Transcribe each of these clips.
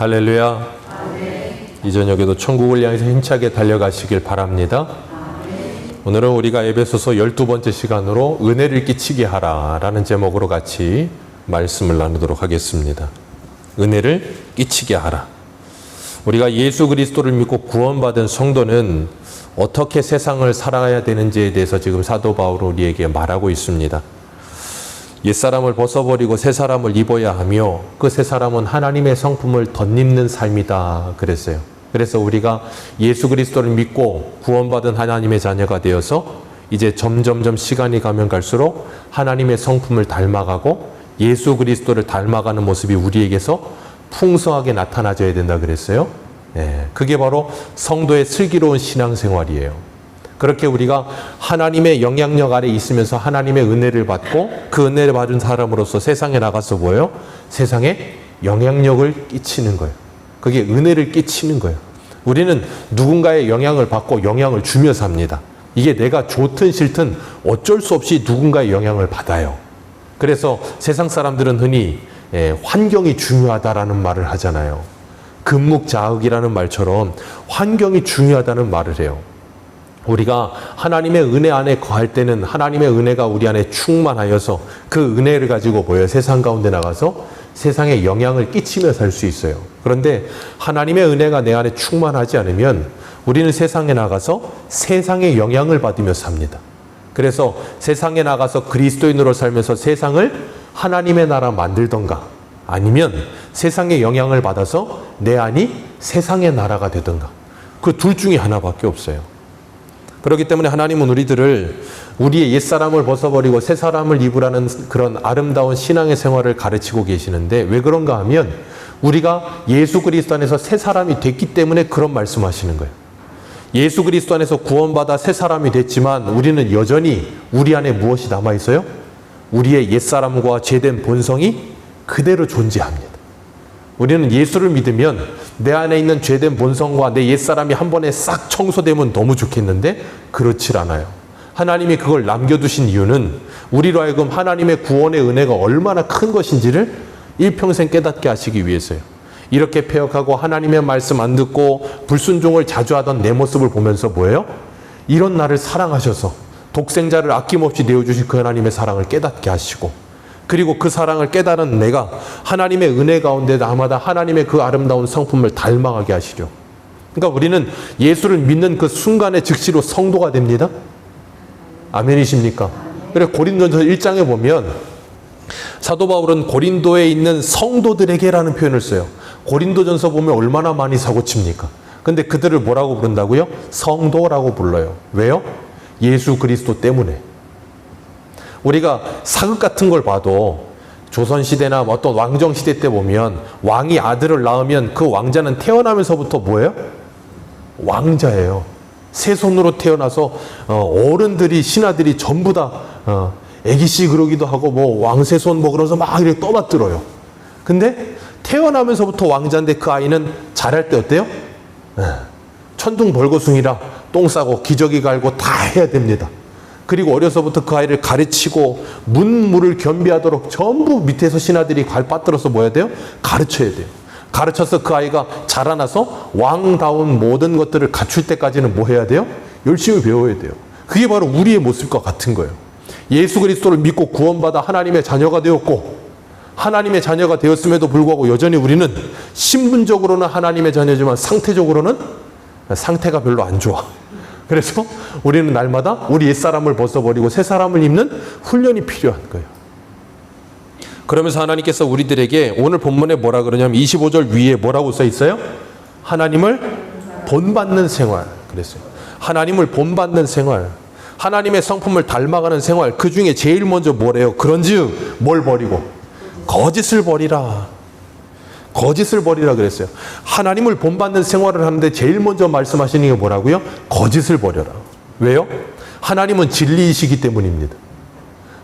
할렐루야. 이 저녁에도 천국을 향해서 힘차게 달려가시길 바랍니다. 오늘은 우리가 에베소서 12번째 시간으로 은혜를 끼치게 하라 라는 제목으로 같이 말씀을 나누도록 하겠습니다. 은혜를 끼치게 하라. 우리가 예수 그리스도를 믿고 구원받은 성도는 어떻게 세상을 살아야 되는지에 대해서 지금 사도 바울은 우리에게 말하고 있습니다. 옛사람을 벗어버리고 새사람을 입어야 하며 그 새사람은 하나님의 성품을 덧입는 삶이다 그랬어요. 그래서 우리가 예수 그리스도를 믿고 구원받은 하나님의 자녀가 되어서 이제 점점점 시간이 가면 갈수록 하나님의 성품을 닮아가고 예수 그리스도를 닮아가는 모습이 우리에게서 풍성하게 나타나져야 된다 그랬어요. 그게 바로 성도의 슬기로운 신앙생활이에요. 그렇게 우리가 하나님의 영향력 아래 있으면서 하나님의 은혜를 받고 그 은혜를 받은 사람으로서 세상에 나가서 뭐예요? 세상에 영향력을 끼치는 거예요. 그게 은혜를 끼치는 거예요. 우리는 누군가의 영향을 받고 영향을 주며 삽니다. 이게 내가 좋든 싫든 어쩔 수 없이 누군가의 영향을 받아요. 그래서 세상 사람들은 흔히 환경이 중요하다라는 말을 하잖아요. 금묵자흑이라는 말처럼 환경이 중요하다는 말을 해요. 우리가 하나님의 은혜 안에 거할 때는 하나님의 은혜가 우리 안에 충만하여서 그 은혜를 가지고 세상 가운데 나가서 세상에 영향을 끼치며 살 수 있어요. 그런데 하나님의 은혜가 내 안에 충만하지 않으면 우리는 세상에 나가서 세상의 영향을 받으며 삽니다. 그래서 세상에 나가서 그리스도인으로 살면서 세상을 하나님의 나라 만들던가 아니면 세상의 영향을 받아서 내 안이 세상의 나라가 되던가 그 둘 중에 하나밖에 없어요. 그렇기 때문에 하나님은 우리들을 우리의 옛사람을 벗어버리고 새사람을 입으라는 그런 아름다운 신앙의 생활을 가르치고 계시는데 왜 그런가 하면 우리가 예수 그리스도 안에서 새사람이 됐기 때문에 그런 말씀하시는 거예요. 예수 그리스도 안에서 구원받아 새사람이 됐지만 우리는 여전히 우리 안에 무엇이 남아있어요? 우리의 옛사람과 죄된 본성이 그대로 존재합니다. 우리는 예수를 믿으면 내 안에 있는 죄된 본성과 내 옛사람이 한 번에 싹 청소되면 너무 좋겠는데 그렇지 않아요. 하나님이 그걸 남겨두신 이유는 우리로 하여금 하나님의 구원의 은혜가 얼마나 큰 것인지를 일평생 깨닫게 하시기 위해서요. 이렇게 패역하고 하나님의 말씀 안 듣고 불순종을 자주 하던 내 모습을 보면서 뭐예요? 이런 나를 사랑하셔서 독생자를 아낌없이 내어주신 그 하나님의 사랑을 깨닫게 하시고 그리고 그 사랑을 깨달은 내가 하나님의 은혜 가운데 나마다 하나님의 그 아름다운 성품을 닮아가게 하시려. 그러니까 우리는 예수를 믿는 그 순간에 즉시로 성도가 됩니다. 아멘이십니까? 그래 고린도전서 1장에 보면 사도 바울은 고린도에 있는 성도들에게라는 표현을 써요. 고린도전서 보면 얼마나 많이 사고칩니까? 근데 그들을 뭐라고 부른다고요? 성도라고 불러요. 왜요? 예수 그리스도 때문에. 우리가 사극 같은 걸 봐도 조선시대나 어떤 왕정시대 때 보면 왕이 아들을 낳으면 그 왕자는 태어나면서부터 뭐예요? 왕자예요. 새 손으로 태어나서 어른들이 신하들이 전부 다 애기씨 그러기도 하고 왕새손 그러면서 막 이렇게 떠받들어요. 근데 태어나면서부터 왕자인데 그 아이는 자랄 때 어때요? 천둥벌거숭이라 똥 싸고 기저귀 갈고 다 해야 됩니다. 그리고 어려서부터 그 아이를 가르치고 문무를 겸비하도록 전부 밑에서 신하들이 발빠들어서 뭐 해야 돼요? 가르쳐야 돼요. 가르쳐서 그 아이가 자라나서 왕다운 모든 것들을 갖출 때까지는 뭐 해야 돼요? 열심히 배워야 돼요. 그게 바로 우리의 모습과 같은 거예요. 예수 그리스도를 믿고 구원받아 하나님의 자녀가 되었고 하나님의 자녀가 되었음에도 불구하고 여전히 우리는 신분적으로는 하나님의 자녀지만 상태적으로는 상태가 별로 안 좋아. 그래서 우리는 날마다 우리 옛사람을 벗어버리고 새사람을 입는 훈련이 필요한 거예요. 그러면서 하나님께서 우리들에게 오늘 본문에 뭐라 그러냐면 25절 위에 뭐라고 써 있어요? 하나님을 본받는 생활 그랬어요. 하나님을 본받는 생활, 하나님의 성품을 닮아가는 생활. 그 중에 제일 먼저 뭐래요? 그런즉 뭘 버리고? 거짓을 버리라. 거짓을 버리라 그랬어요. 하나님을 본받는 생활을 하는데 제일 먼저 말씀하시는 게 뭐라고요? 거짓을 버려라. 왜요? 하나님은 진리이시기 때문입니다.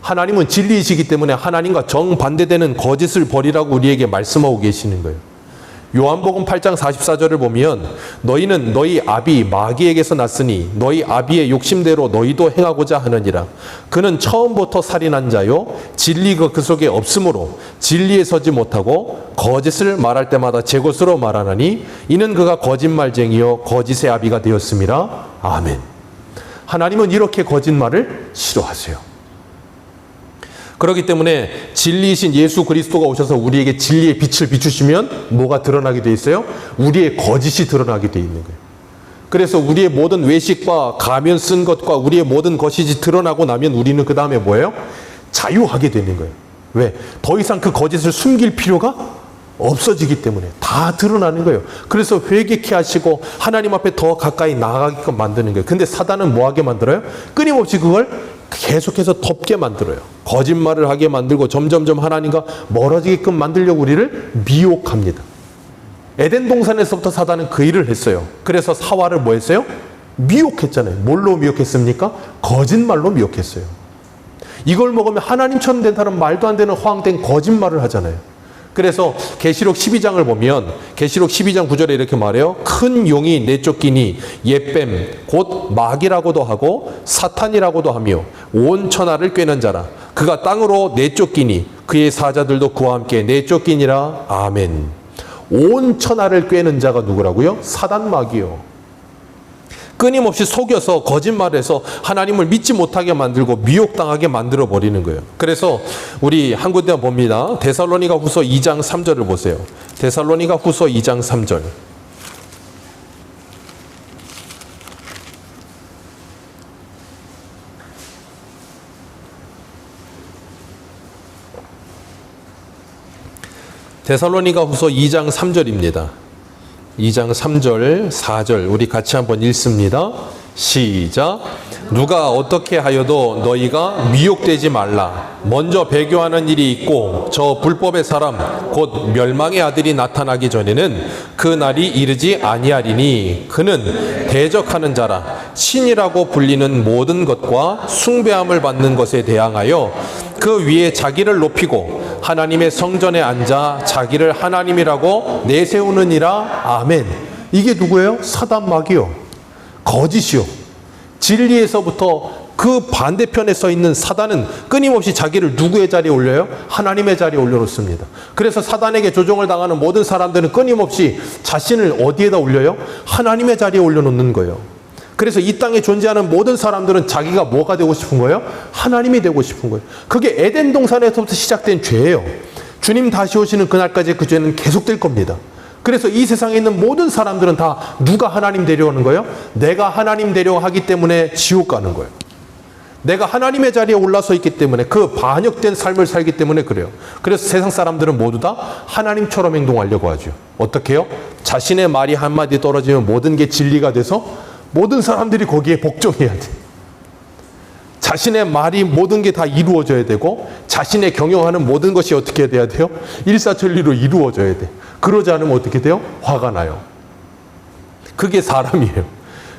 하나님은 진리이시기 때문에 하나님과 정반대되는 거짓을 버리라고 우리에게 말씀하고 계시는 거예요. 요한복음 8장 44절을 보면 너희는 너희 아비 마귀에게서 났으니 너희 아비의 욕심대로 너희도 행하고자 하느니라. 그는 처음부터 살인한 자요 진리가 그 속에 없으므로 진리에 서지 못하고 거짓을 말할 때마다 제 것으로 말하나니 이는 그가 거짓말쟁이요 거짓의 아비가 되었음이라. 아멘. 하나님은 이렇게 거짓말을 싫어하세요. 그렇기 때문에 진리이신 예수 그리스도가 오셔서 우리에게 진리의 빛을 비추시면 뭐가 드러나게 돼 있어요? 우리의 거짓이 드러나게 돼 있는 거예요. 그래서 우리의 모든 외식과 가면 쓴 것과 우리의 모든 거짓이 드러나고 나면 우리는 그 다음에 뭐예요? 자유하게 되는 거예요. 왜? 더 이상 그 거짓을 숨길 필요가 없어지기 때문에 다 드러나는 거예요. 그래서 회개케 하시고 하나님 앞에 더 가까이 나아가게끔 만드는 거예요. 근데 사단은 뭐하게 만들어요? 끊임없이 그걸 계속해서 덮게 만들어요. 거짓말을 하게 만들고 점점점 하나님과 멀어지게끔 만들려고 우리를 미혹합니다. 에덴 동산에서부터 사단은 그 일을 했어요. 그래서 사화를 뭐 했어요? 미혹했잖아요. 뭘로 미혹했습니까? 거짓말로 미혹했어요. 이걸 먹으면 하나님처럼 된다는 말도 안 되는 허황된 거짓말을 하잖아요. 그래서 계시록 12장을 보면 계시록 12장 9절에 이렇게 말해요. 큰 용이 내쫓기니 옛뱀 곧 마귀라고도 하고 사탄이라고도 하며 온 천하를 꿰는 자라. 그가 땅으로 내쫓기니 그의 사자들도 그와 함께 내쫓기니라. 아멘. 온 천하를 꿰는 자가 누구라고요? 사단 마귀요. 끊임없이 속여서 거짓말해서 하나님을 믿지 못하게 만들고 미혹당하게 만들어 버리는 거예요. 그래서 우리 한 군데 봅니다. 데살로니가 후서 2장 3절을 보세요. 데살로니가 후서 2장 3절. 데살로니가 후서 2장 3절입니다. 2장 3절, 4절 우리 같이 한번 읽습니다. 시작. 누가 어떻게 하여도 너희가 미혹되지 말라. 먼저 배교하는 일이 있고 저 불법의 사람 곧 멸망의 아들이 나타나기 전에는 그 날이 이르지 아니하리니 그는 대적하는 자라. 신이라고 불리는 모든 것과 숭배함을 받는 것에 대항하여 그 위에 자기를 높이고 하나님의 성전에 앉아 자기를 하나님이라고 내세우느니라. 아멘. 이게 누구예요? 사단 마귀요. 거짓이요. 진리에서부터 그 반대편에 서 있는 사단은 끊임없이 자기를 누구의 자리에 올려요? 하나님의 자리에 올려놓습니다. 그래서 사단에게 조종을 당하는 모든 사람들은 끊임없이 자신을 어디에다 올려요? 하나님의 자리에 올려놓는 거예요. 그래서 이 땅에 존재하는 모든 사람들은 자기가 뭐가 되고 싶은 거예요? 하나님이 되고 싶은 거예요. 그게 에덴 동산에서부터 시작된 죄예요. 주님 다시 오시는 그날까지 그 죄는 계속될 겁니다. 그래서 이 세상에 있는 모든 사람들은 다 누가 하나님 되려고 하는 거예요? 내가 하나님 되려고 하기 때문에 지옥 가는 거예요. 내가 하나님의 자리에 올라서 있기 때문에 그 반역된 삶을 살기 때문에 그래요. 그래서 세상 사람들은 모두 다 하나님처럼 행동하려고 하죠. 어떻게 해요? 자신의 말이 한마디 떨어지면 모든 게 진리가 돼서 모든 사람들이 거기에 복종해야 돼. 자신의 말이 모든 게 다 이루어져야 되고 자신의 경영하는 모든 것이 어떻게 돼야 돼요? 일사천리로 이루어져야 돼. 그러지 않으면 어떻게 돼요? 화가 나요. 그게 사람이에요.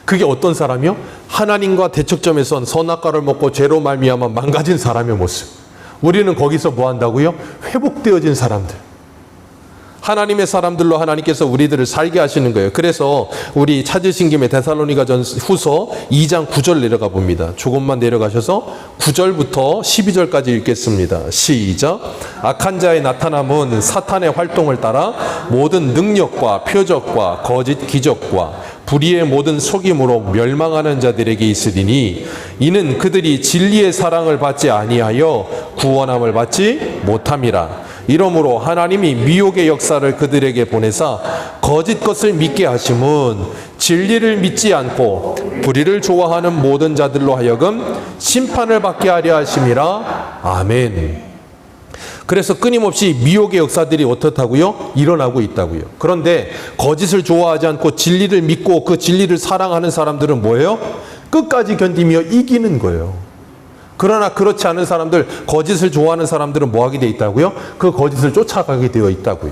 그게 어떤 사람이요? 하나님과 대척점에선 선악과를 먹고 죄로 말미암아 망가진 사람의 모습. 우리는 거기서 뭐 한다고요? 회복되어진 사람들. 하나님의 사람들로 하나님께서 우리들을 살게 하시는 거예요. 그래서 우리 찾으신 김에 데살로니가 후서 2장 9절 내려가 봅니다. 조금만 내려가셔서 9절부터 12절까지 읽겠습니다. 시작. 악한 자의 나타남은 사탄의 활동을 따라 모든 능력과 표적과 거짓 기적과 불의의 모든 속임으로 멸망하는 자들에게 있으리니 이는 그들이 진리의 사랑을 받지 아니하여 구원함을 받지 못함이라. 이러므로 하나님이 미혹의 역사를 그들에게 보내사 거짓 것을 믿게 하심은 진리를 믿지 않고 불의를 좋아하는 모든 자들로 하여금 심판을 받게 하려 하심이라. 아멘. 그래서 끊임없이 미혹의 역사들이 어떻다고요? 일어나고 있다고요. 그런데 거짓을 좋아하지 않고 진리를 믿고 그 진리를 사랑하는 사람들은 뭐예요? 끝까지 견디며 이기는 거예요. 그러나 그렇지 않은 사람들, 거짓을 좋아하는 사람들은 뭐 하게 돼 있다고요? 그 거짓을 쫓아가게 되어 있다고요.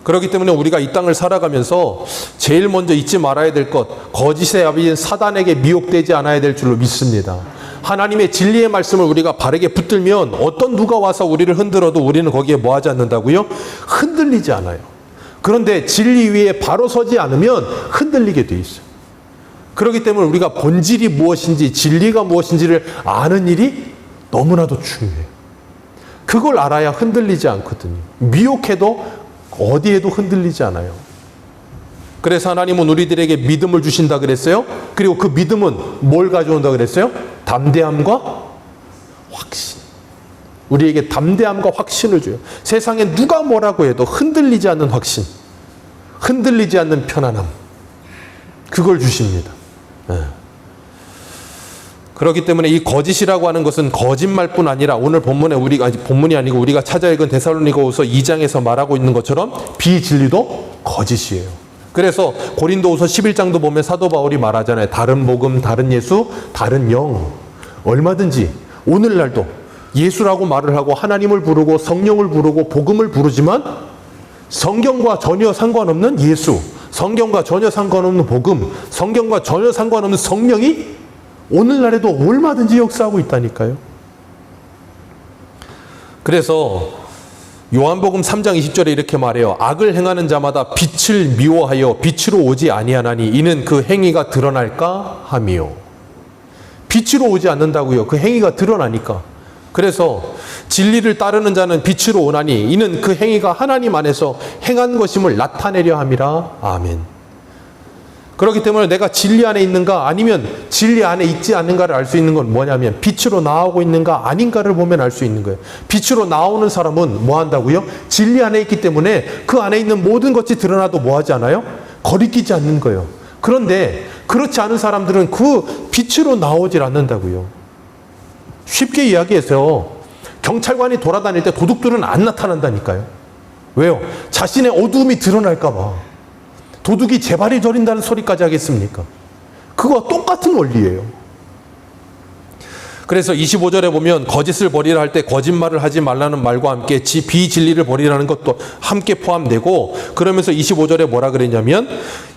그렇기 때문에 우리가 이 땅을 살아가면서 제일 먼저 잊지 말아야 될 것, 거짓의 아비인 사단에게 미혹되지 않아야 될 줄로 믿습니다. 하나님의 진리의 말씀을 우리가 바르게 붙들면 어떤 누가 와서 우리를 흔들어도 우리는 거기에 뭐 하지 않는다고요? 흔들리지 않아요. 그런데 진리 위에 바로 서지 않으면 흔들리게 돼 있어요. 그렇기 때문에 우리가 본질이 무엇인지, 진리가 무엇인지를 아는 일이 너무나도 중요해요. 그걸 알아야 흔들리지 않거든요. 미혹해도 어디에도 흔들리지 않아요. 그래서 하나님은 우리들에게 믿음을 주신다 그랬어요. 그리고 그 믿음은 뭘 가져온다 그랬어요? 담대함과 확신. 우리에게 담대함과 확신을 줘요. 세상에 누가 뭐라고 해도 흔들리지 않는 확신, 흔들리지 않는 편안함, 그걸 주십니다. 그렇기 때문에 이 거짓이라고 하는 것은 거짓말뿐 아니라 오늘 본문에 본문이 아니고 우리가 찾아 읽은 데살로니가후서 2장에서 말하고 있는 것처럼 비진리도 거짓이에요. 그래서 고린도후서 11장도 보면 사도 바울이 말하잖아요. 다른 복음, 다른 예수, 다른 영. 얼마든지 오늘날도 예수라고 말을 하고 하나님을 부르고 성령을 부르고 복음을 부르지만 성경과 전혀 상관없는 예수, 성경과 전혀 상관없는 복음, 성경과 전혀 상관없는 성령이 오늘날에도 얼마든지 역사하고 있다니까요. 그래서 요한복음 3장 20절에 이렇게 말해요. 악을 행하는 자마다 빛을 미워하여 빛으로 오지 아니하나니 이는 그 행위가 드러날까 함이요. 빛으로 오지 않는다고요. 그 행위가 드러나니까. 그래서 진리를 따르는 자는 빛으로 오나니 이는 그 행위가 하나님 안에서 행한 것임을 나타내려 함이라. 아멘. 그렇기 때문에 내가 진리 안에 있는가 아니면 진리 안에 있지 않는가를 알 수 있는 건 뭐냐면 빛으로 나오고 있는가 아닌가를 보면 알 수 있는 거예요. 빛으로 나오는 사람은 뭐 한다고요? 진리 안에 있기 때문에 그 안에 있는 모든 것이 드러나도 뭐 하지 않아요? 거리끼지 않는 거예요. 그런데 그렇지 않은 사람들은 그 빛으로 나오질 않는다고요. 쉽게 이야기해서 경찰관이 돌아다닐 때 도둑들은 안 나타난다니까요. 왜요? 자신의 어두움이 드러날까 봐. 도둑이 재발이 저린다는 소리까지 하겠습니까? 그거와 똑같은 원리예요. 그래서 25절에 보면 거짓을 버리라 할 때 거짓말을 하지 말라는 말과 함께 비진리를 버리라는 것도 함께 포함되고, 그러면서 25절에 뭐라 그랬냐면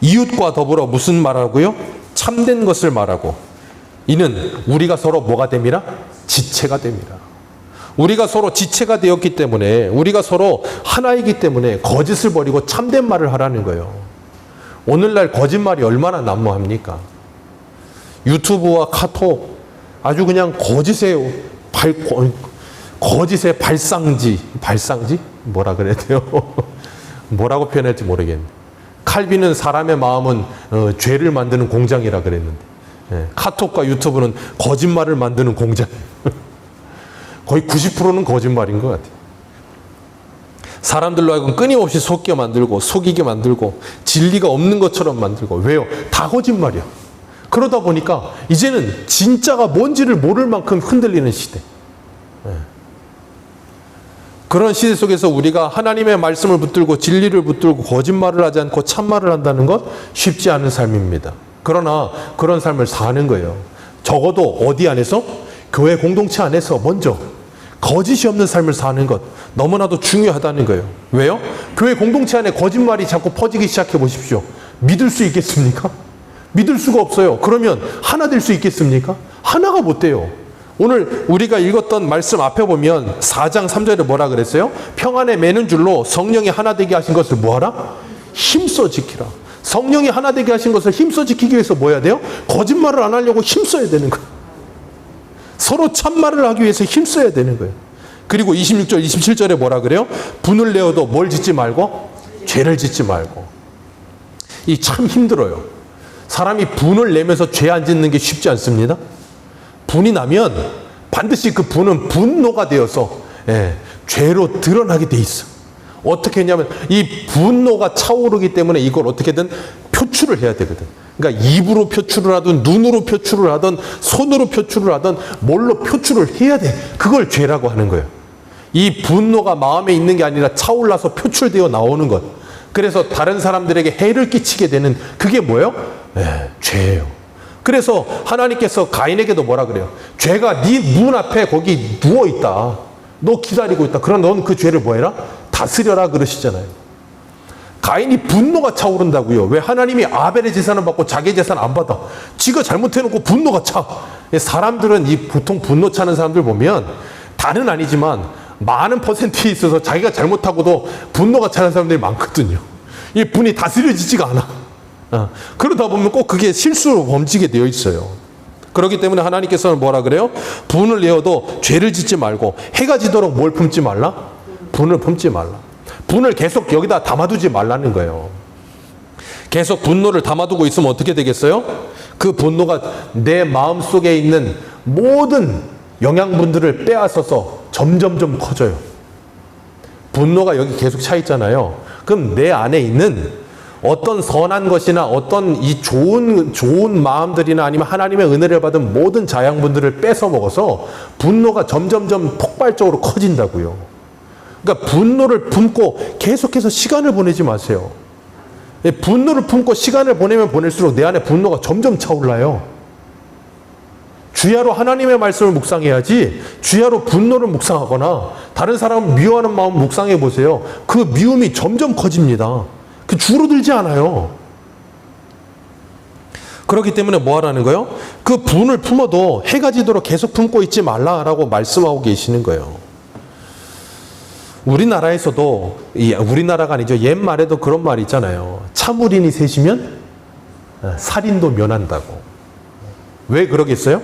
이웃과 더불어 무슨 말하고요? 참된 것을 말하고 이는 우리가 서로 뭐가 됨이라? 지체가 됩니다. 우리가 서로 지체가 되었기 때문에, 우리가 서로 하나이기 때문에 거짓을 버리고 참된 말을 하라는 거예요. 오늘날 거짓말이 얼마나 난무합니까? 유튜브와 카톡 아주 그냥 거짓의 발상지? 뭐라 그래야 돼요? 뭐라고 표현할지 모르겠네. 칼빈은 사람의 마음은 죄를 만드는 공장이라 그랬는데, 카톡과 유튜브는 거짓말을 만드는 공장. 거의 90%는 거짓말인 것 같아요. 사람들로 하여금 끊임없이 속게 만들고 속이게 만들고 진리가 없는 것처럼 만들고. 왜요? 다 거짓말이야. 그러다 보니까 이제는 진짜가 뭔지를 모를 만큼 흔들리는 시대. 그런 시대 속에서 우리가 하나님의 말씀을 붙들고 진리를 붙들고 거짓말을 하지 않고 참말을 한다는 것 쉽지 않은 삶입니다. 그러나 그런 삶을 사는 거예요. 적어도 어디 안에서? 교회 공동체 안에서 먼저 거짓이 없는 삶을 사는 것 너무나도 중요하다는 거예요. 왜요? 교회 공동체 안에 거짓말이 자꾸 퍼지기 시작해 보십시오. 믿을 수 있겠습니까? 믿을 수가 없어요. 그러면 하나 될 수 있겠습니까? 하나가 못 돼요. 오늘 우리가 읽었던 말씀 앞에 보면 4장 3절에 뭐라 그랬어요? 평안에 매는 줄로 성령이 하나 되게 하신 것을 뭐하라? 힘써 지키라. 성령이 하나 되게 하신 것을 힘써 지키기 위해서 뭐 해야 돼요? 거짓말을 안 하려고 힘써야 되는 거예요. 서로 참말을 하기 위해서 힘써야 되는 거예요. 그리고 26절, 27절에 뭐라 그래요? 분을 내어도 뭘 짓지 말고? 죄를 짓지 말고. 이 참 힘들어요. 사람이 분을 내면서 죄 안 짓는 게 쉽지 않습니다. 분이 나면 반드시 그 분은 분노가 되어서 죄로 드러나게 돼 있어. 어떻게 했냐면 이 분노가 차오르기 때문에 이걸 어떻게든 표출을 해야 되거든. 그러니까 입으로 표출을 하든 눈으로 표출을 하든 손으로 표출을 하든 뭘로 표출을 해야 돼. 그걸 죄라고 하는 거예요. 이 분노가 마음에 있는 게 아니라 차올라서 표출되어 나오는 것. 그래서 다른 사람들에게 해를 끼치게 되는 그게 뭐예요? 죄예요. 그래서 하나님께서 가인에게도 뭐라 그래요? 죄가 네 문 앞에 거기 누워있다. 너 기다리고 있다. 그럼 넌 그 죄를 뭐 해라? 다스려라 그러시잖아요. 가인이 분노가 차오른다고요. 왜? 하나님이 아벨의 제사는 받고 자기의 제사는 안 받아. 지가 잘못해놓고 분노가 차. 사람들은 이 보통 분노 차는 사람들 보면 다는 아니지만 많은 퍼센트에 있어서 자기가 잘못하고도 분노가 차는 사람들이 많거든요. 이 분이 다스려지지가 않아. 그러다 보면 꼭 그게 실수로 범지게 되어 있어요. 그렇기 때문에 하나님께서는 뭐라 그래요? 분을 내어도 죄를 짓지 말고 해가 지도록 뭘 품지 말라? 분을 품지 말라. 분을 계속 여기다 담아두지 말라는 거예요. 계속 분노를 담아두고 있으면 어떻게 되겠어요? 그 분노가 내 마음속에 있는 모든 영양분들을 빼앗아서 점점점 커져요. 분노가 여기 계속 차 있잖아요. 그럼 내 안에 있는 어떤 선한 것이나 어떤 이 좋은 마음들이나 아니면 하나님의 은혜를 받은 모든 자양분들을 뺏어 먹어서 분노가 점점점 폭발적으로 커진다고요. 그러니까 분노를 품고 계속해서 시간을 보내지 마세요. 분노를 품고 시간을 보내면 보낼수록 내 안에 분노가 점점 차올라요. 주야로 하나님의 말씀을 묵상해야지 주야로 분노를 묵상하거나 다른 사람을 미워하는 마음 묵상해 보세요. 그 미움이 점점 커집니다. 그 줄어들지 않아요. 그렇기 때문에 뭐 하라는 거예요? 그 분을 품어도 해가 지도록 계속 품고 있지 말라라고 말씀하고 계시는 거예요. 우리나라에서도, 우리나라가 아니죠. 옛말에도 그런 말이 있잖아요. 참을인이 셋이면 살인도 면한다고. 왜 그러겠어요?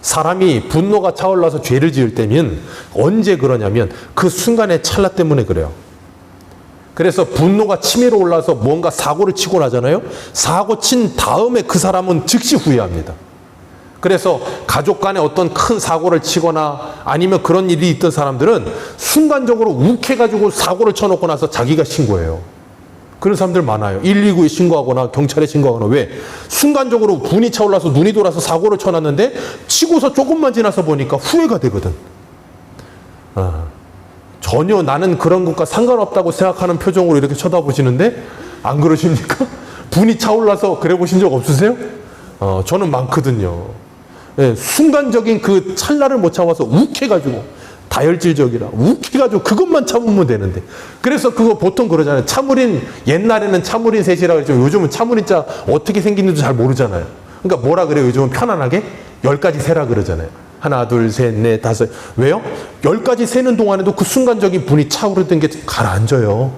사람이 분노가 차올라서 죄를 지을 때면 언제 그러냐면 그 순간의 찰나 때문에 그래요. 그래서 분노가 치밀어 올라서 뭔가 사고를 치고 나잖아요. 사고 친 다음에 그 사람은 즉시 후회합니다. 그래서 가족 간에 어떤 큰 사고를 치거나 아니면 그런 일이 있던 사람들은 순간적으로 욱해가지고 사고를 쳐놓고 나서 자기가 신고해요. 그런 사람들 많아요. 119에 신고하거나 경찰에 신고하거나. 왜? 순간적으로 분이 차올라서 눈이 돌아서 사고를 쳐놨는데 치고서 조금만 지나서 보니까 후회가 되거든. 전혀 나는 그런 것과 상관없다고 생각하는 표정으로 이렇게 쳐다보시는데 안 그러십니까? 분이 차올라서 그래 보신 적 없으세요? 저는 많거든요. 예, 순간적인 그 찰나를 못 참아서 욱해가지고 다혈질적이라 욱해가지고 그것만 참으면 되는데 그래서 그거 보통 그러잖아요. 참으린 옛날에는 참으린 셋이라고 했죠. 요즘은 참으린자 어떻게 생긴지도 잘 모르잖아요. 그러니까 뭐라 그래요? 요즘은 편안하게 10가지 세라 그러잖아요. 하나, 둘, 셋, 넷, 다섯. 왜요? 10가지 세는 동안에도 그 순간적인 분이 차오르던 게 가라앉아요.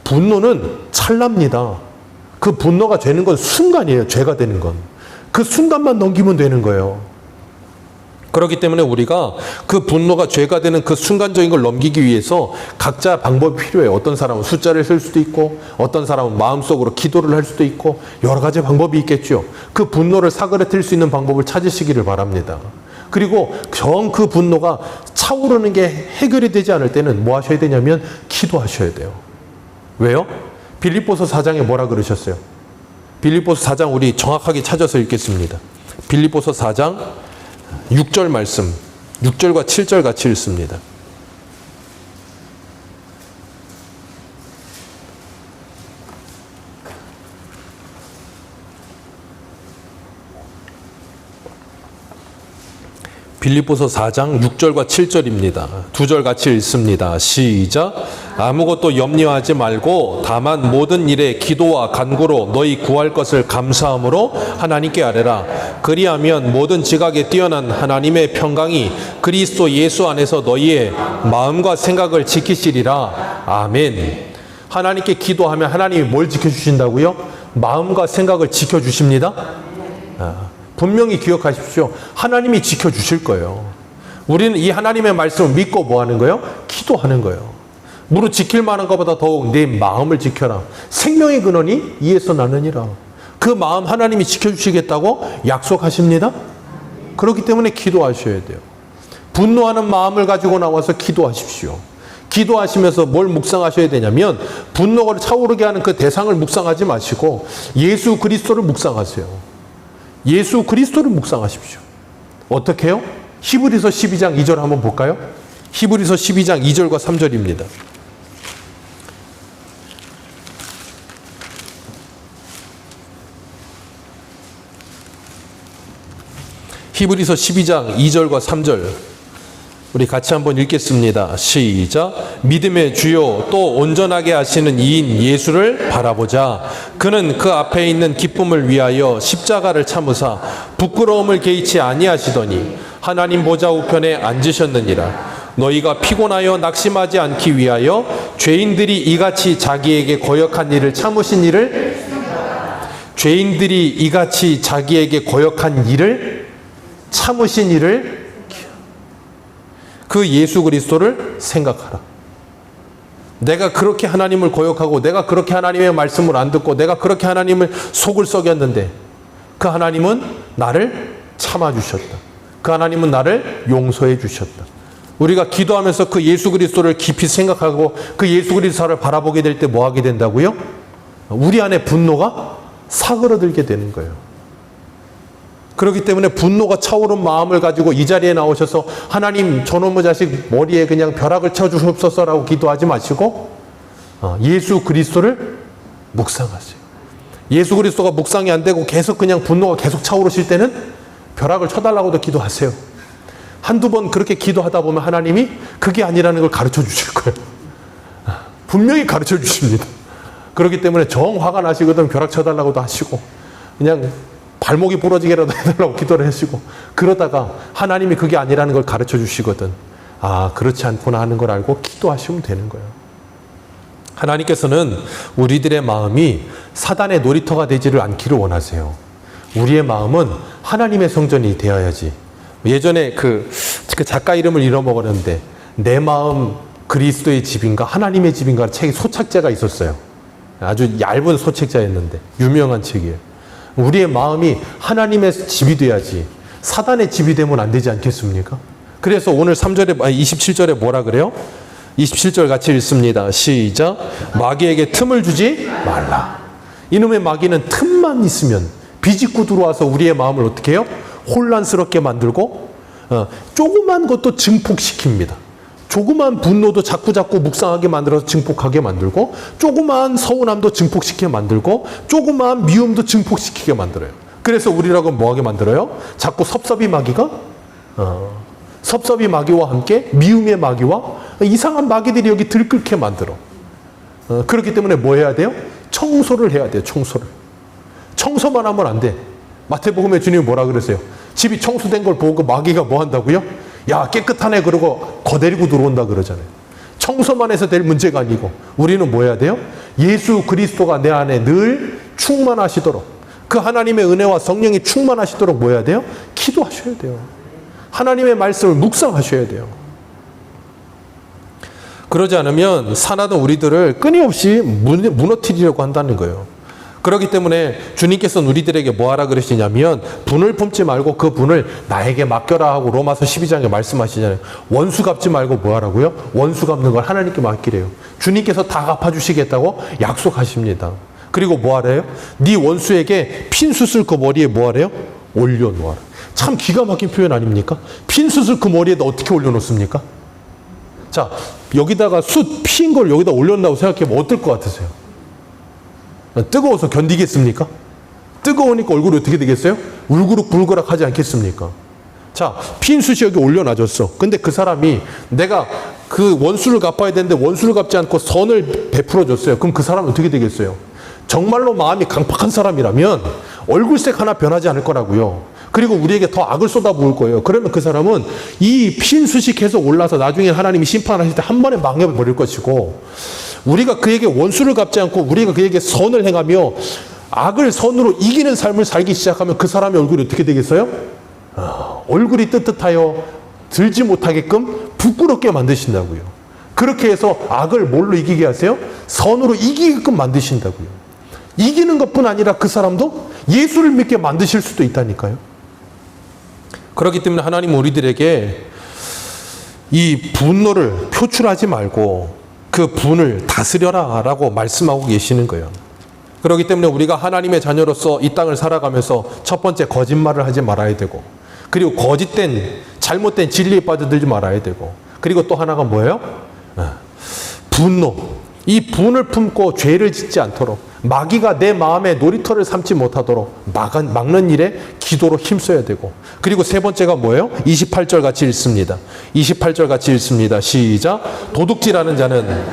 분노는 찰납니다. 그 분노가 되는 건 순간이에요. 죄가 되는 건. 그 순간만 넘기면 되는 거예요. 그렇기 때문에 우리가 그 분노가 죄가 되는 그 순간적인 걸 넘기기 위해서 각자 방법이 필요해요. 어떤 사람은 숫자를 쓸 수도 있고 어떤 사람은 마음속으로 기도를 할 수도 있고 여러 가지 방법이 있겠죠. 그 분노를 사그라뜨릴 수 있는 방법을 찾으시기를 바랍니다. 그리고 정 그 분노가 차오르는 게 해결이 되지 않을 때는 뭐 하셔야 되냐면 기도하셔야 돼요. 왜요? 빌립보서 4장에 뭐라 그러셨어요? 빌립보서 4장 우리 정확하게 찾아서 읽겠습니다. 빌립보서 4장 6절 말씀, 6절과 7절 같이 읽습니다. 빌립보서 4장 6절과 7절입니다. 두 절 같이 읽습니다. 시작. 아무것도 염려하지 말고 다만 모든 일에 기도와 간구로 너희 구할 것을 감사함으로 하나님께 아뢰라. 그리하면 모든 지각에 뛰어난 하나님의 평강이 그리스도 예수 안에서 너희의 마음과 생각을 지키시리라. 아멘. 하나님께 기도하면 하나님이 뭘 지켜주신다고요? 마음과 생각을 지켜주십니다. 분명히 기억하십시오. 하나님이 지켜주실 거예요. 우리는 이 하나님의 말씀을 믿고 뭐 하는 거예요? 기도하는 거예요. 무릇 지킬 만한 것보다 더욱 내 마음을 지켜라. 생명의 근원이 이에서 나느니라. 그 마음 하나님이 지켜주시겠다고 약속하십니다. 그렇기 때문에 기도하셔야 돼요. 분노하는 마음을 가지고 나와서 기도하십시오. 기도하시면서 뭘 묵상하셔야 되냐면 분노가 차오르게 하는 그 대상을 묵상하지 마시고 예수 그리스도를 묵상하세요. 예수 그리스도를 묵상하십시오. 어떻게 해요? 히브리서 12장 2절 한번 볼까요? 히브리서 12장 2절과 3절입니다. 히브리서 12장 2절과 3절 우리 같이 한번 읽겠습니다. 시작. 믿음의 주요 또 온전하게 하시는 이인 예수를 바라보자. 그는 그 앞에 있는 기쁨을 위하여 십자가를 참으사 부끄러움을 개의치 아니하시더니 하나님 보좌 우편에 앉으셨느니라. 너희가 피곤하여 낙심하지 않기 위하여 죄인들이 이같이 자기에게 거역한 일을 참으신 일을 죄인들이 이같이 자기에게 거역한 일을 참으신 일을 그 예수 그리스도를 생각하라. 내가 그렇게 하나님을 거역하고 내가 그렇게 하나님의 말씀을 안 듣고 내가 그렇게 하나님을 속을 썩였는데 그 하나님은 나를 참아주셨다. 그 하나님은 나를 용서해 주셨다. 우리가 기도하면서 그 예수 그리스도를 깊이 생각하고 그 예수 그리스도를 바라보게 될 때 뭐 하게 된다고요? 우리 안에 분노가 사그러들게 되는 거예요. 그렇기 때문에 분노가 차오른 마음을 가지고 이 자리에 나오셔서 하나님 저놈의 자식 머리에 그냥 벼락을 쳐주옵소서라고 기도하지 마시고 예수 그리스도를 묵상하세요. 예수 그리스도가 묵상이 안 되고 계속 그냥 분노가 계속 차오르실 때는 벼락을 쳐달라고도 기도하세요. 한두 번 그렇게 기도하다 보면 하나님이 그게 아니라는 걸 가르쳐 주실 거예요. 분명히 가르쳐 주십니다. 그렇기 때문에 정 화가 나시거든 벼락 쳐달라고도 하시고 그냥 발목이 부러지게라도 해달라고 기도를 하시고 그러다가 하나님이 그게 아니라는 걸 가르쳐 주시거든. 아, 그렇지 않구나 하는 걸 알고 기도하시면 되는 거예요. 하나님께서는 우리들의 마음이 사단의 놀이터가 되지를 않기를 원하세요. 우리의 마음은 하나님의 성전이 되어야지. 예전에 그 작가 이름을 잃어먹었는데 내 마음 그리스도의 집인가 하나님의 집인가 책이 소책자가 있었어요. 아주 얇은 소책자였는데 유명한 책이에요. 우리의 마음이 하나님의 집이 돼야지 사단의 집이 되면 안 되지 않겠습니까? 그래서 오늘 27절에 뭐라 그래요? 27절 같이 읽습니다. 시작. 마귀에게 틈을 주지 말라. 이놈의 마귀는 틈만 있으면 비집고 들어와서 우리의 마음을 어떻게 해요? 혼란스럽게 만들고 조그만 것도 증폭시킵니다. 조그만 분노도 자꾸자꾸 묵상하게 만들어서 증폭하게 만들고 조그만 서운함도 증폭시키게 만들고 조그만 미움도 증폭시키게 만들어요. 그래서 우리라고 뭐하게 만들어요? 자꾸 섭섭이 마귀가 섭섭이 마귀와 함께 미움의 마귀와 이상한 마귀들이 여기 들끓게 만들어. 그렇기 때문에 뭐 해야 돼요? 청소를 해야 돼요. 청소를. 청소만 하면 안 돼. 마태복음에 주님이 뭐라 그러세요? 집이 청소된 걸 보고 마귀가 뭐 한다고요? 야, 깨끗하네 그러고 거데리고 들어온다 그러잖아요. 청소만 해서 될 문제가 아니고 우리는 뭐 해야 돼요? 예수 그리스도가 내 안에 늘 충만하시도록 그 하나님의 은혜와 성령이 충만하시도록 뭐 해야 돼요? 기도하셔야 돼요. 하나님의 말씀을 묵상하셔야 돼요. 그러지 않으면 사나던 우리들을 끊임없이 무너뜨리려고 한다는 거예요. 그렇기 때문에 주님께서는 우리들에게 뭐하라 그러시냐면 분을 품지 말고 그 분을 나에게 맡겨라 하고 로마서 12장에 말씀하시잖아요. 원수 갚지 말고 뭐하라고요? 원수 갚는 걸 하나님께 맡기래요. 주님께서 다 갚아주시겠다고 약속하십니다. 그리고 뭐하래요? 네 원수에게 핀수술 그 머리에 뭐하래요? 올려놓아라. 참 기가 막힌 표현 아닙니까? 핀수술 그 머리에다 어떻게 올려놓습니까? 자, 여기다가 숯 피인 걸 여기다 올려놓는다고 생각해보면 어떨 것 같으세요? 뜨거워서 견디겠습니까? 뜨거우니까 얼굴이 어떻게 되겠어요? 울그락불그락 하지 않겠습니까? 자, 핀수시 여기 올려놔줬어. 근데 그 사람이 내가 그 원수를 갚아야 되는데 원수를 갚지 않고 선을 베풀어줬어요. 그럼 그 사람은 어떻게 되겠어요? 정말로 마음이 강팍한 사람이라면 얼굴색 하나 변하지 않을 거라고요. 그리고 우리에게 더 악을 쏟아부을 거예요. 그러면 그 사람은 이 핀수시 계속 올라서 나중에 하나님이 심판하실 때 한 번에 망해버릴 것이고 우리가 그에게 원수를 갚지 않고 우리가 그에게 선을 행하며 악을 선으로 이기는 삶을 살기 시작하면 그 사람의 얼굴이 어떻게 되겠어요? 얼굴이 뜨뜻하여 들지 못하게끔 부끄럽게 만드신다고요. 그렇게 해서 악을 뭘로 이기게 하세요? 선으로 이기게끔 만드신다고요. 이기는 것뿐 아니라 그 사람도 예수를 믿게 만드실 수도 있다니까요. 그렇기 때문에 하나님은 우리들에게 이 분노를 표출하지 말고 그 분을 다스려라 라고 말씀하고 계시는 거예요. 그렇기 때문에 우리가 하나님의 자녀로서 이 땅을 살아가면서 첫 번째 거짓말을 하지 말아야 되고 그리고 거짓된 잘못된 진리에 빠져들지 말아야 되고 그리고 또 하나가 뭐예요? 분노. 이 분을 품고 죄를 짓지 않도록 마귀가 내 마음에 놀이터를 삼지 못하도록 막는 일에 기도로 힘써야 되고 그리고 세 번째가 뭐예요? 28절 같이 읽습니다. 28절 같이 읽습니다. 시작. 도둑질하는 자는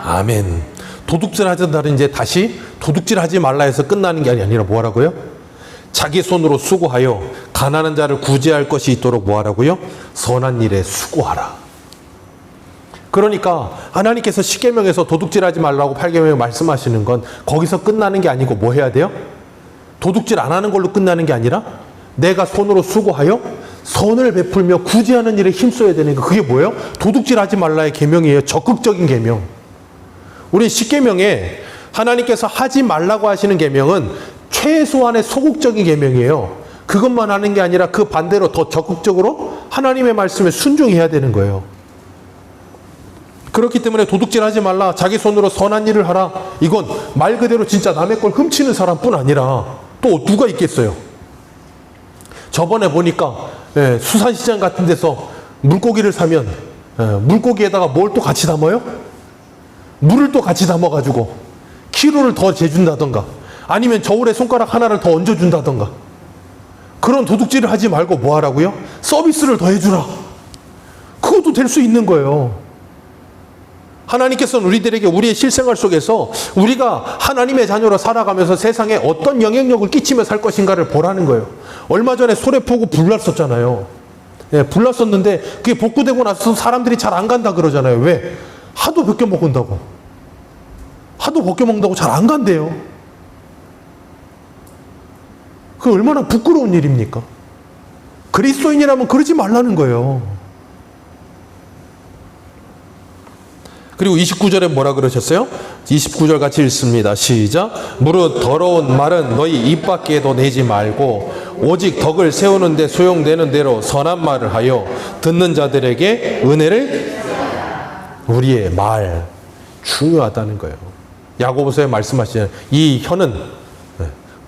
아멘. 도둑질하던 자는 이제 다시 도둑질하지 말라 해서 끝나는 게 아니라 뭐라고요? 자기 손으로 수고하여 가난한 자를 구제할 것이 있도록 뭐하라고요? 선한 일에 수고하라. 그러니까 하나님께서 십계명에서 도둑질하지 말라고 8계명에 말씀하시는 건 거기서 끝나는 게 아니고 뭐 해야 돼요? 도둑질 안 하는 걸로 끝나는 게 아니라 내가 손으로 수고하여 선을 베풀며 구제하는 일에 힘써야 되는 거. 그게 뭐예요? 도둑질하지 말라의 계명이에요. 적극적인 계명. 우리 십계명에 하나님께서 하지 말라고 하시는 계명은 최소한의 소극적인 계명이에요. 그것만 하는 게 아니라 그 반대로 더 적극적으로 하나님의 말씀에 순종해야 되는 거예요. 그렇기 때문에 도둑질하지 말라, 자기 손으로 선한 일을 하라, 이건 말 그대로 진짜 남의 걸 훔치는 사람뿐 아니라 또 누가 있겠어요? 저번에 보니까 수산시장 같은 데서 물고기를 사면 물고기에다가 뭘 또 같이 담아요? 물을 또 같이 담아가지고 키로를 더 재준다던가 아니면 저울에 손가락 하나를 더 얹어준다던가 그런 도둑질을 하지 말고 뭐 하라고요? 서비스를 더 해주라. 그것도 될 수 있는 거예요. 하나님께서는 우리들에게 우리의 실생활 속에서 우리가 하나님의 자녀로 살아가면서 세상에 어떤 영향력을 끼치며 살 것인가를 보라는 거예요. 얼마 전에 소래포구 불났었잖아요. 불났었는데 그게 복구되고 나서 사람들이 잘 안 간다 그러잖아요. 왜? 하도 벗겨 먹는다고. 하도 벗겨 먹는다고 잘 안 간대요. 그 얼마나 부끄러운 일입니까? 그리스도인이라면 그러지 말라는 거예요. 그리고 29절에 뭐라 그러셨어요? 29절 같이 읽습니다. 시작. 무릇 더러운 말은 너희 입 밖에도 내지 말고 오직 덕을 세우는 데 소용되는 대로 선한 말을 하여 듣는 자들에게 은혜를. 우리의 말 중요하다는 거예요. 야고보서에 말씀하시는 이 혀는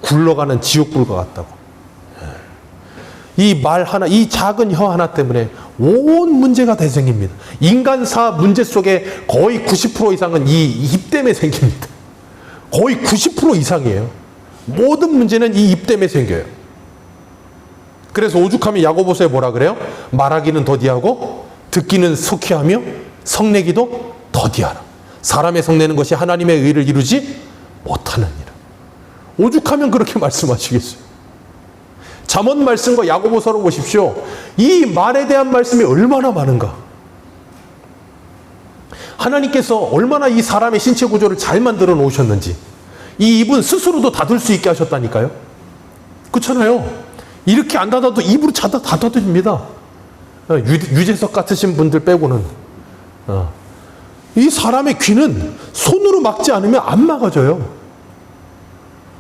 굴러가는 지옥불과 같다고. 이 말 하나, 이 작은 혀 하나 때문에 온 문제가 대생깁니다. 인간사 문제 속에 거의 90% 이상은 이 입 때문에 생깁니다. 거의 90% 이상이에요. 모든 문제는 이 입 때문에 생겨요. 그래서 오죽하면 야고보서에 뭐라 그래요? 말하기는 더디하고 듣기는 속히하며 성내기도 더디하라. 사람의 성내는 것이 하나님의 의를 이루지 못하느니라. 오죽하면 그렇게 말씀하시겠어요. 잠언 말씀과 야고보서로 보십시오. 이 말에 대한 말씀이 얼마나 많은가. 하나님께서 얼마나 이 사람의 신체 구조를 잘 만들어 놓으셨는지 이 입은 스스로도 닫을 수 있게 하셨다니까요. 그렇잖아요. 이렇게 안 닫아도 입으로 다 닫아집니다. 유재석 같으신 분들 빼고는. 이 사람의 귀는 손으로 막지 않으면 안 막아져요.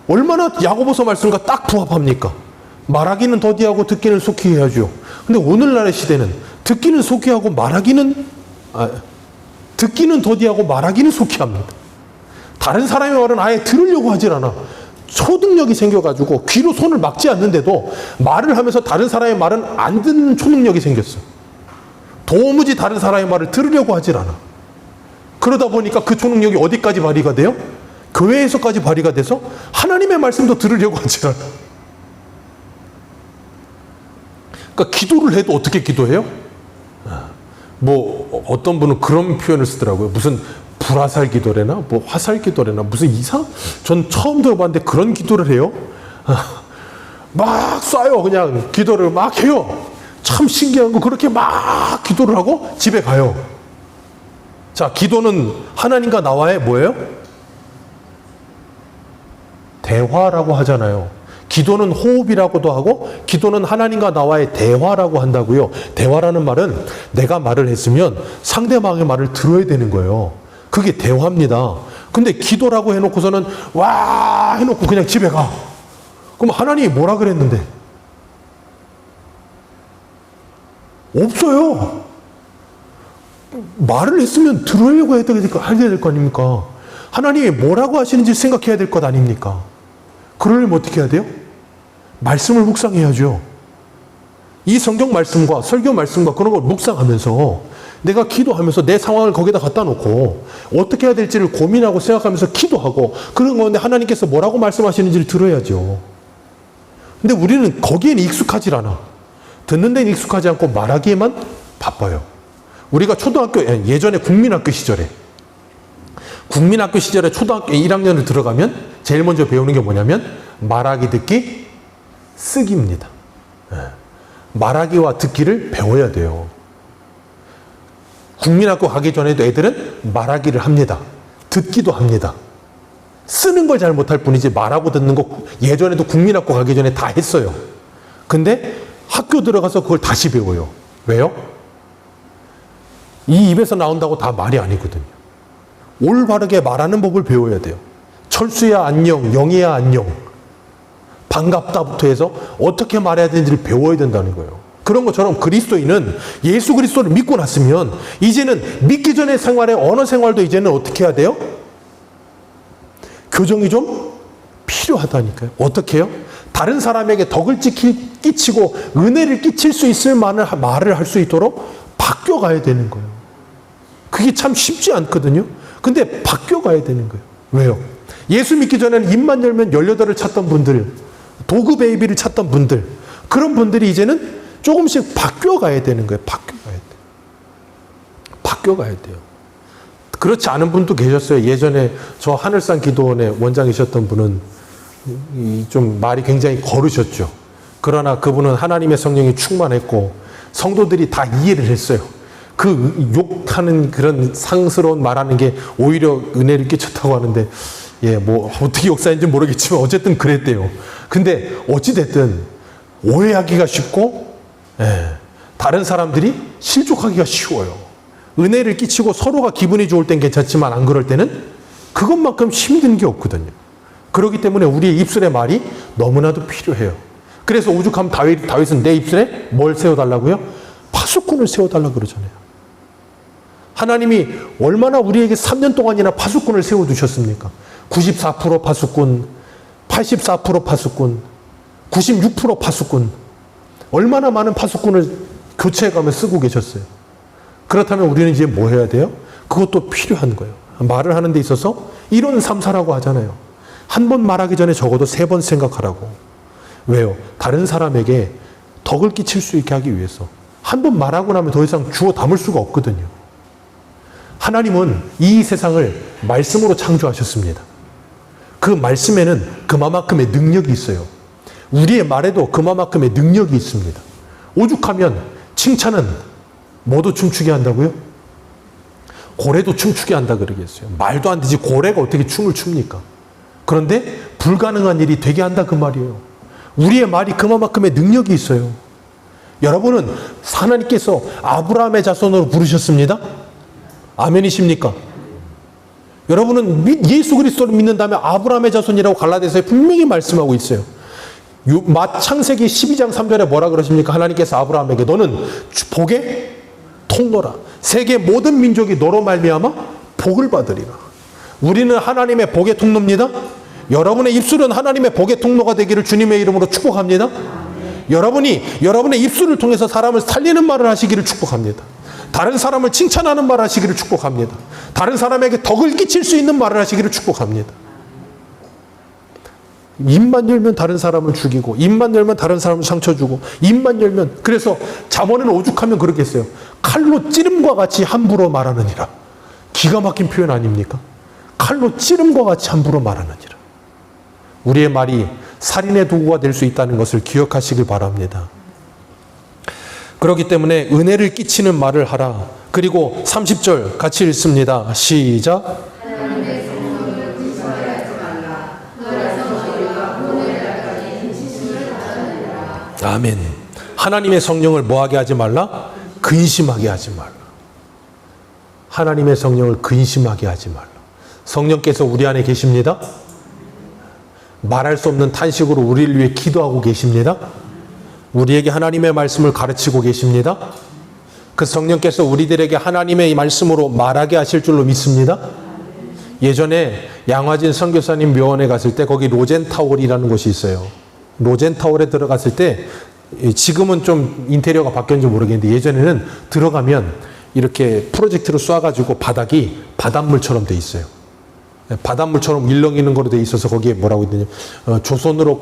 얼마나 야고보서 말씀과 딱 부합합니까? 말하기는 더디하고 듣기는 속히 해야죠. 근데 오늘날의 시대는 듣기는 속히 하고 듣기는 더디하고 말하기는 속히 합니다. 다른 사람의 말은 아예 들으려고 하질 않아. 초능력이 생겨가지고 귀로 손을 막지 않는데도 말을 하면서 다른 사람의 말은 안 듣는 초능력이 생겼어. 도무지 다른 사람의 말을 들으려고 하질 않아. 그러다 보니까 그 초능력이 어디까지 발휘가 돼요? 교회에서까지 발휘가 돼서 하나님의 말씀도 들으려고 하질 않아. 그러니까 기도를 해도 어떻게 기도해요? 뭐 어떤 분은 그런 표현을 쓰더라고요. 무슨 불화살 기도래나 뭐 화살 기도래나 무슨 전 처음 들어봤는데 그런 기도를 해요. 막 쏴요. 그냥 기도를 막 해요. 참 신기한 거 그렇게 막 기도를 하고 집에 가요. 자, 기도는 하나님과 나와의 뭐예요? 대화라고 하잖아요. 기도는 호흡이라고도 하고 기도는 하나님과 나와의 대화라고 한다고요. 대화라는 말은 내가 말을 했으면 상대방의 말을 들어야 되는 거예요. 그게 대화입니다. 근데 기도라고 해놓고서는 와 해놓고 그냥 집에 가. 그럼 하나님이 뭐라 그랬는데? 없어요. 말을 했으면 들으려고 해야 될 거 아닙니까? 하나님이 뭐라고 하시는지 생각해야 될 것 아닙니까? 그러려면 어떻게 해야 돼요? 말씀을 묵상해야죠. 이 성경 말씀과 설교 말씀과 그런 걸 묵상하면서 내가 기도하면서 내 상황을 거기다 갖다 놓고 어떻게 해야 될지를 고민하고 생각하면서 기도하고 그런 가운데 하나님께서 뭐라고 말씀하시는지를 들어야죠. 근데 우리는 거기에는 익숙하지 않아. 듣는 데는 익숙하지 않고 말하기에만 바빠요. 우리가 초등학교 예전에 국민학교 시절에 초등학교 1학년을 들어가면 제일 먼저 배우는 게 뭐냐면 말하기 듣기 쓰기입니다. 말하기와 듣기를 배워야 돼요. 국민학교 가기 전에도 애들은 말하기를 합니다. 듣기도 합니다. 쓰는 걸 잘 못할 뿐이지 말하고 듣는 거 예전에도 국민학교 가기 전에 다 했어요. 근데 학교 들어가서 그걸 다시 배워요. 왜요? 이 입에서 나온다고 다 말이 아니거든요. 올바르게 말하는 법을 배워야 돼요. 철수야 안녕, 영희야 안녕, 반갑다부터 해서 어떻게 말해야 되는지를 배워야 된다는 거예요. 그런 것처럼 그리스도인은 예수 그리스도를 믿고 났으면 이제는 믿기 전의 생활의 언어 생활도 이제는 어떻게 해야 돼요? 교정이 좀 필요하다니까요. 어떻게 해요? 다른 사람에게 덕을 끼치고 은혜를 끼칠 수 있을 말을 할 수 있도록 바뀌어가야 되는 거예요. 그게 참 쉽지 않거든요. 근데 바뀌어가야 되는 거예요. 왜요? 예수 믿기 전에는 입만 열면 18을 찾던 분들, 도그 베이비를 찾던 분들, 그런 분들이 이제는 조금씩 바뀌어가야 되는 거예요. 바뀌어가야 돼요. 그렇지 않은 분도 계셨어요. 예전에 저 하늘산 기도원의 원장이셨던 분은 좀 말이 굉장히 거르셨죠. 그러나 그분은 하나님의 성령이 충만했고 성도들이 다 이해를 했어요. 그 욕하는 그런 상스러운 말하는 게 오히려 은혜를 끼쳤다고 하는데, 뭐 어떻게 역사인지 모르겠지만 어쨌든 그랬대요. 근데 어찌됐든 오해하기가 쉽고, 다른 사람들이 실족하기가 쉬워요. 은혜를 끼치고 서로가 기분이 좋을 땐 괜찮지만 안 그럴 때는 그것만큼 힘든 게 없거든요. 그렇기 때문에 우리의 입술의 말이 너무나도 필요해요. 그래서 오죽하면 다윗은 내 입술에 뭘 세워달라고요? 파수꾼을 세워달라고 그러잖아요. 하나님이 얼마나 우리에게 3년 동안이나 파수꾼을 세워두셨습니까? 94% 파수꾼, 84% 파수꾼, 96% 파수꾼, 얼마나 많은 파수꾼을 교체해가며 쓰고 계셨어요. 그렇다면 우리는 이제 뭐 해야 돼요? 그것도 필요한 거예요. 말을 하는 데 있어서 이론 삼사라고 하잖아요. 한 번 말하기 전에 적어도 3번 생각하라고. 왜요? 다른 사람에게 덕을 끼칠 수 있게 하기 위해서. 한 번 말하고 나면 더 이상 주워 담을 수가 없거든요. 하나님은 이 세상을 말씀으로 창조하셨습니다. 그 말씀에는 그만큼의 능력이 있어요. 우리의 말에도 그만큼의 능력이 있습니다. 오죽하면 칭찬은 뭐도 춤추게 한다고요? 고래도 춤추게 한다 그러겠어요. 말도 안 되지 고래가 어떻게 춤을 춥니까? 그런데 불가능한 일이 되게 한다 그 말이에요. 우리의 말이 그만큼의 능력이 있어요. 여러분은 하나님께서 아브라함의 자손으로 부르셨습니다. 아멘이십니까? 여러분은 예수 그리스도를 믿는다면 아브라함의 자손이라고 갈라디아서에 분명히 말씀하고 있어요. 창세기 12장 3절에 뭐라 그러십니까? 하나님께서 아브라함에게 너는 복의 통로라. 세계 모든 민족이 너로 말미암아 복을 받으리라. 우리는 하나님의 복의 통로입니다. 여러분의 입술은 하나님의 복의 통로가 되기를 주님의 이름으로 축복합니다. 여러분이 여러분의 입술을 통해서 사람을 살리는 말을 하시기를 축복합니다. 다른 사람을 칭찬하는 말을 하시기를 축복합니다. 다른 사람에게 덕을 끼칠 수 있는 말을 하시기를 축복합니다. 입만 열면 다른 사람을 죽이고, 입만 열면 다른 사람을 상처 주고, 입만 열면, 그래서 잠언에는 오죽하면 그러겠어요. 칼로 찌름과 같이 함부로 말하느니라. 기가 막힌 표현 아닙니까? 칼로 찌름과 같이 함부로 말하느니라. 우리의 말이 살인의 도구가 될 수 있다는 것을 기억하시길 바랍니다. 그렇기 때문에 은혜를 끼치는 말을 하라. 그리고 30절 같이 읽습니다. 시작. 아멘. 하나님의 성령을 뭐하게 하지 말라? 근심하게 하지 말라. 하나님의 성령을 근심하게 하지 말라. 성령께서 우리 안에 계십니다. 말할 수 없는 탄식으로 우리를 위해 기도하고 계십니다. 우리에게 하나님의 말씀을 가르치고 계십니다. 그 성령께서 우리들에게 하나님의 말씀으로 말하게 하실 줄로 믿습니다. 예전에 양화진 선교사님 묘원에 갔을 때 거기 로젠타월이라는 곳이 있어요. 로젠타월에 들어갔을 때, 지금은 좀 인테리어가 바뀌었는지 모르겠는데 예전에는 들어가면 이렇게 프로젝트를 쏴가지고 바닥이 바닷물처럼 돼 있어요. 바닷물처럼 일렁이는 거로 돼 있어서 거기에 뭐라고 있느냐, 조선으로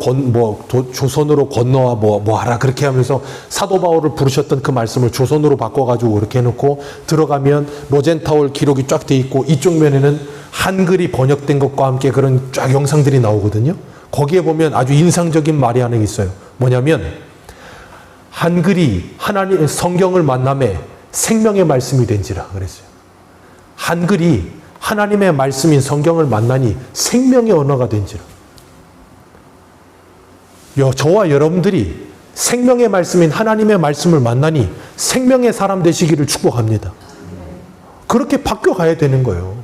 건너와 뭐 하라 그렇게 하면서 사도 바울을 부르셨던 그 말씀을 조선으로 바꿔가지고 그렇게 해놓고 들어가면 로젠타월 기록이 쫙 돼 있고 이쪽 면에는 한글이 번역된 것과 함께 그런 쫙 영상들이 나오거든요. 거기에 보면 아주 인상적인 말이 하나 있어요. 뭐냐면 한글이 하나님의 성경을 만남에 생명의 말씀이 된지라 그랬어요. 한글이 하나님의 말씀인 성경을 만나니 생명의 언어가 된지라. 저와 여러분들이 생명의 말씀인 하나님의 말씀을 만나니 생명의 사람 되시기를 축복합니다. 그렇게 바뀌어가야 되는 거예요.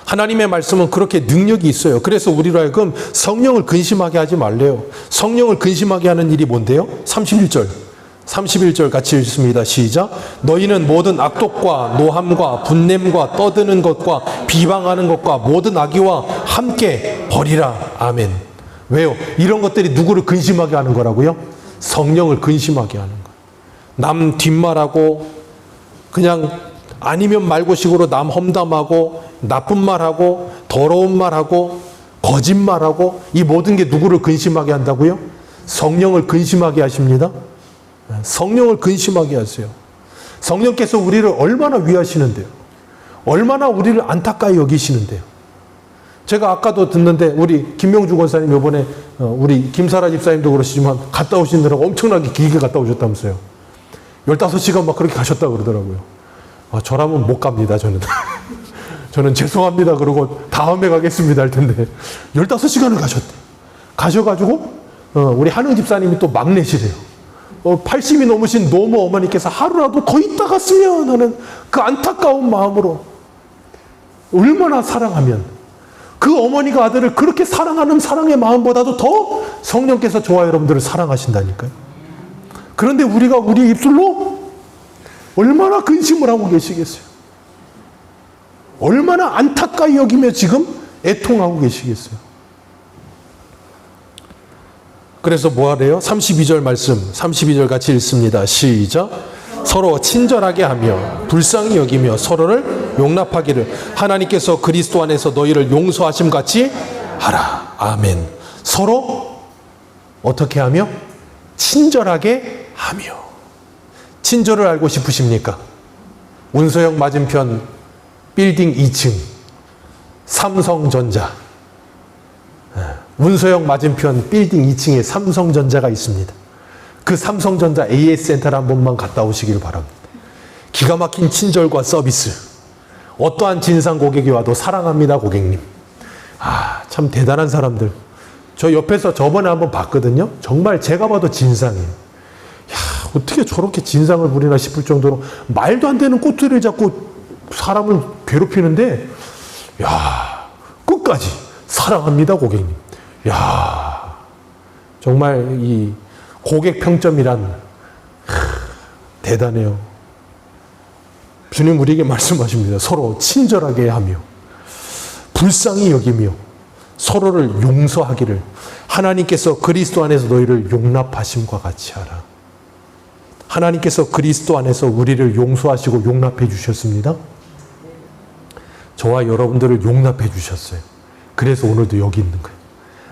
하나님의 말씀은 그렇게 능력이 있어요. 그래서 우리로 하여금 성령을 근심하게 하지 말래요. 성령을 근심하게 하는 일이 뭔데요? 31절 같이 읽습니다. 시작. 너희는 모든 악독과 노함과 분냄과 떠드는 것과 비방하는 것과 모든 악의와 함께 버리라. 아멘. 왜요? 이런 것들이 누구를 근심하게 하는 거라고요? 성령을 근심하게 하는 거예요. 남 뒷말하고 그냥 아니면 말고식으로 남 험담하고 나쁜 말하고 더러운 말하고 거짓말하고 이 모든 게 누구를 근심하게 한다고요? 성령을 근심하게 하십니다. 성령을 근심하게 하세요. 성령께서 우리를 얼마나 위하시는데요. 얼마나 우리를 안타까이 여기시는데요. 제가 아까도 듣는데 우리 김명주 권사님 이번에 우리 김사라 집사님도 그러시지만 갔다 오시느라고 엄청나게 길게 갔다 오셨다면서요. 15시간 막 그렇게 가셨다고 그러더라고요. 저라면 못 갑니다. 저는 죄송합니다 그러고 다음에 가겠습니다 할 텐데 15시간을 가셨대. 가셔가지고 우리 한흥 집사님이 또 막내시래요. 80이 넘으신 노모 어머니께서 하루라도 더 있다 갔으면 하는 그 안타까운 마음으로 얼마나 사랑하면 그 어머니가 아들을 그렇게 사랑하는 사랑의 마음보다도 더 성령께서 저와 여러분들을 사랑하신다니까요. 그런데 우리가 우리 입술로 얼마나 근심을 하고 계시겠어요. 얼마나 안타까이 여기며 지금 애통하고 계시겠어요. 그래서 뭐 하래요? 32절 말씀 32절 같이 읽습니다. 시작. 서로 친절하게 하며 불쌍히 여기며 서로를 용납하기를 하나님께서 그리스도 안에서 너희를 용서하심 같이 하라. 아멘. 서로 어떻게 하며? 친절하게 하며. 친절을 알고 싶으십니까? 운서역 맞은편 빌딩 2층 삼성전자, 운서역 맞은편 빌딩 2층에 삼성전자가 있습니다. 그 삼성전자 AS센터를 한 번만 갔다 오시길 바랍니다. 기가 막힌 친절과 서비스. 어떠한 진상 고객이 와도 사랑합니다 고객님. 참 대단한 사람들. 저 옆에서 저번에 한번 봤거든요. 정말 제가 봐도 진상이에요. 어떻게 저렇게 진상을 부리나 싶을 정도로 말도 안 되는 꼬투리를 잡고 사람을 괴롭히는데 끝까지 사랑합니다 고객님. 정말 이 고객 평점이란 대단해요. 주님 우리에게 말씀하십니다. 서로 친절하게 하며 불쌍히 여기며 서로를 용서하기를 하나님께서 그리스도 안에서 너희를 용납하심과 같이 하라. 하나님께서 그리스도 안에서 우리를 용서하시고 용납해 주셨습니다. 저와 여러분들을 용납해 주셨어요. 그래서 오늘도 여기 있는 거예요.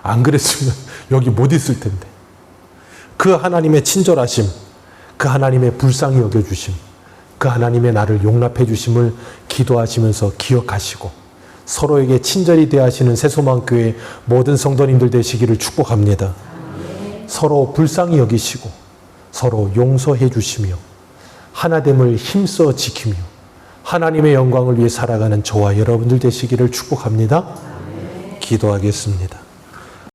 안 그랬으면 여기 못 있을 텐데. 그 하나님의 친절하심, 그 하나님의 불쌍히 여겨주심, 그 하나님의 나를 용납해 주심을 기도하시면서 기억하시고 서로에게 친절히 대하시는 새소망교회 모든 성도님들 되시기를 축복합니다. 서로 불쌍히 여기시고 서로 용서해 주시며 하나됨을 힘써 지키며 하나님의 영광을 위해 살아가는 저와 여러분들 되시기를 축복합니다. 기도하겠습니다.